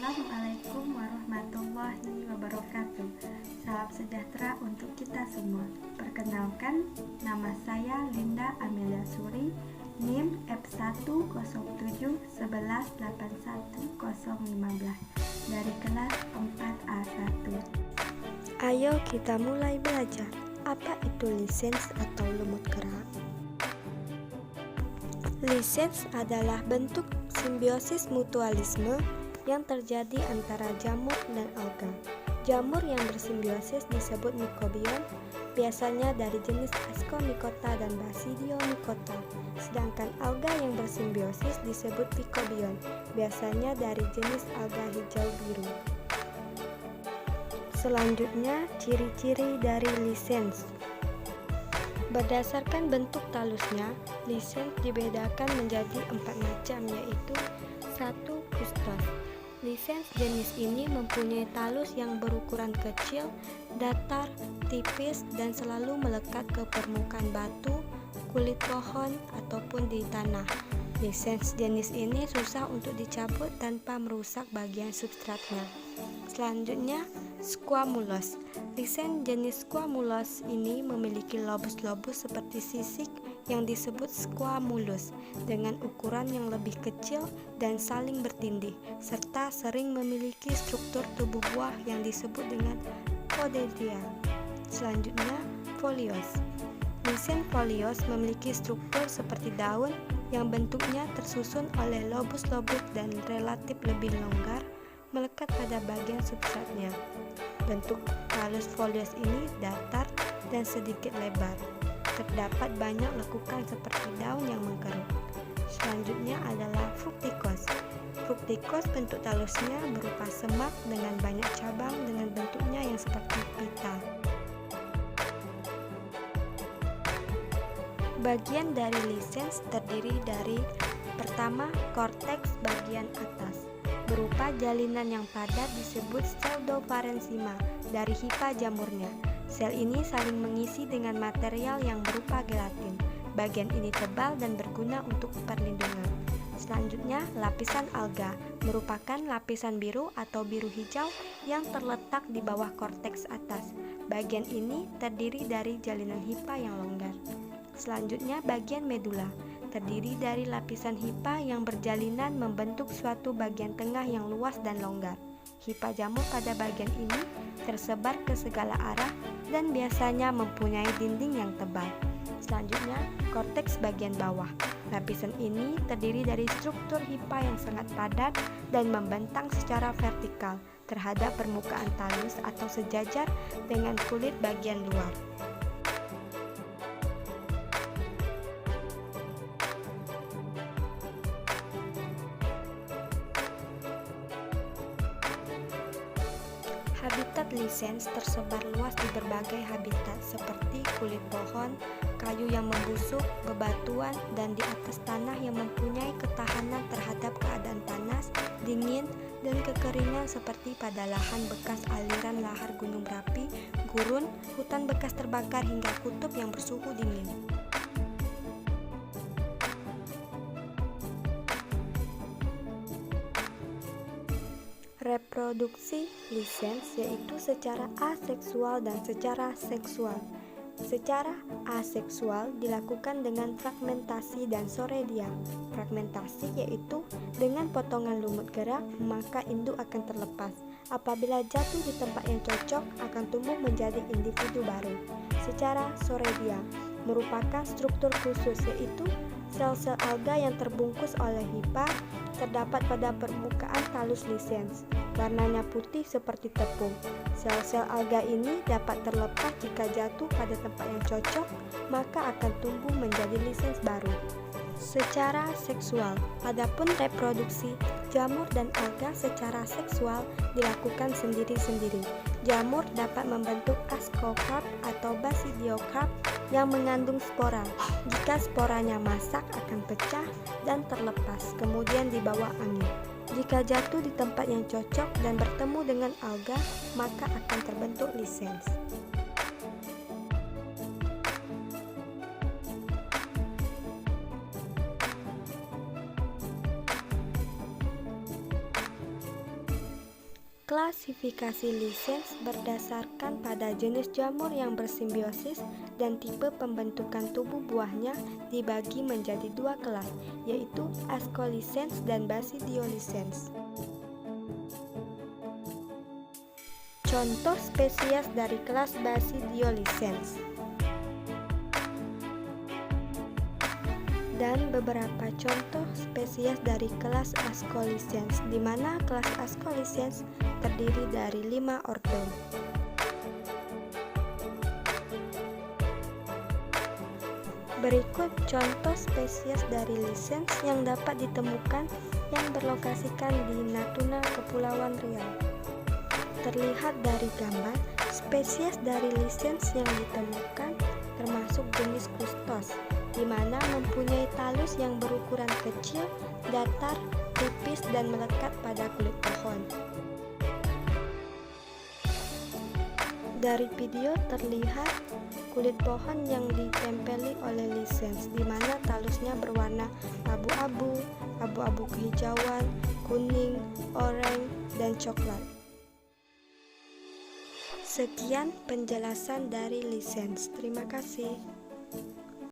Assalamualaikum warahmatullahi wabarakatuh. Salam sejahtera untuk kita semua. Perkenalkan, nama saya Linda Amelia Suri, NIM F10711811015 dari kelas 4A1. Ayo kita mulai belajar. Apa itu lisens atau lumut gerak? Lisens adalah bentuk simbiosis mutualisme yang terjadi antara jamur dan alga. Jamur yang bersimbiosis disebut mikobion, biasanya dari jenis Ascomycota dan Basidiomycota. Sedangkan alga yang bersimbiosis disebut pikobion, biasanya dari jenis alga hijau biru. Selanjutnya, ciri-ciri dari lisens. Berdasarkan bentuk talusnya, lisens dibedakan menjadi 4 macam, yaitu 1. Kustos. Lisens jenis ini mempunyai talus yang berukuran kecil, datar, tipis, dan selalu melekat ke permukaan batu, kulit pohon, ataupun di tanah. Lisens jenis ini susah untuk dicabut tanpa merusak bagian substratnya. Selanjutnya, squamulus. Lisens jenis squamulus ini memiliki lobus-lobus seperti sisik yang disebut squamulus dengan ukuran yang lebih kecil dan saling bertindih, serta sering memiliki struktur tubuh buah yang disebut dengan podentia. Selanjutnya, folios. Lisens folios memiliki struktur seperti daun yang bentuknya tersusun oleh lobus-lobus dan relatif lebih longgar melekat pada bagian substratnya. Bentuk talus folios ini datar dan sedikit lebar. Terdapat banyak lekukan seperti daun yang mengkerut. Selanjutnya adalah fruktikos. Fruktikos bentuk talusnya berupa semak dengan banyak cabang dengan bentuknya yang seperti pita. Bagian dari lisens terdiri dari: pertama, korteks bagian atas, berupa jalinan yang padat disebut pseudoparenchyma dari hifa jamurnya. Sel ini saling mengisi dengan material yang berupa gelatin. Bagian ini tebal dan berguna untuk perlindungan. Selanjutnya, lapisan alga merupakan lapisan biru atau biru hijau yang terletak di bawah korteks atas. Bagian ini terdiri dari jalinan hifa yang longgar. Selanjutnya, bagian medula terdiri dari lapisan hifa yang berjalinan membentuk suatu bagian tengah yang luas dan longgar. Hifa jamur pada bagian ini tersebar ke segala arah dan biasanya mempunyai dinding yang tebal. Selanjutnya, korteks bagian bawah. Lapisan ini terdiri dari struktur hifa yang sangat padat dan membentang secara vertikal terhadap permukaan talus atau sejajar dengan kulit bagian luar. Habitat lisens tersebar luas di berbagai habitat seperti kulit pohon, kayu yang membusuk, bebatuan, dan di atas tanah yang mempunyai ketahanan terhadap keadaan panas, dingin, dan kekeringan seperti pada lahan bekas aliran lahar gunung berapi, gurun, hutan bekas terbakar hingga kutub yang bersuhu dingin. Reproduksi lisens yaitu secara aseksual dan secara seksual. Secara aseksual dilakukan dengan fragmentasi dan soredia. Fragmentasi yaitu dengan potongan lumut gerak, maka induk akan terlepas. Apabila jatuh di tempat yang cocok, akan tumbuh menjadi individu baru. Secara soredia merupakan struktur khusus yaitu sel-sel alga yang terbungkus oleh hifa terdapat pada permukaan talus lisens. Warnanya putih seperti tepung. Sel-sel alga ini dapat terlepas jika jatuh pada tempat yang cocok, maka akan tumbuh menjadi lisens baru. Secara seksual, adapun reproduksi jamur dan alga secara seksual dilakukan sendiri-sendiri. Jamur dapat membentuk ascocarp atau basidiocarp yang mengandung spora. Jika sporanya masak akan pecah dan terlepas, kemudian dibawa angin. Jika jatuh di tempat yang cocok dan bertemu dengan alga, maka akan terbentuk lisens. Klasifikasi lisens berdasarkan pada jenis jamur yang bersimbiosis dan tipe pembentukan tubuh buahnya dibagi menjadi dua kelas, yaitu Ascolicense dan Basidiolicense. Contoh spesies dari kelas Basidiolicense dan beberapa contoh spesies dari kelas Ascolicense, di mana kelas Ascolicense terdiri dari 5 ordo. Berikut contoh spesies dari lisens yang dapat ditemukan yang berlokasikan di Natuna, Kepulauan Riau. Terlihat dari gambar, spesies dari lisens yang ditemukan termasuk jenis kustos, di mana mempunyai talus yang berukuran kecil, datar, tipis, dan melekat pada kulit pohon. Dari video terlihat kulit pohon yang ditempeli oleh lisens, di mana talusnya berwarna abu-abu, abu-abu kehijauan, kuning, oranye, dan coklat. Sekian penjelasan dari lisens. Terima kasih.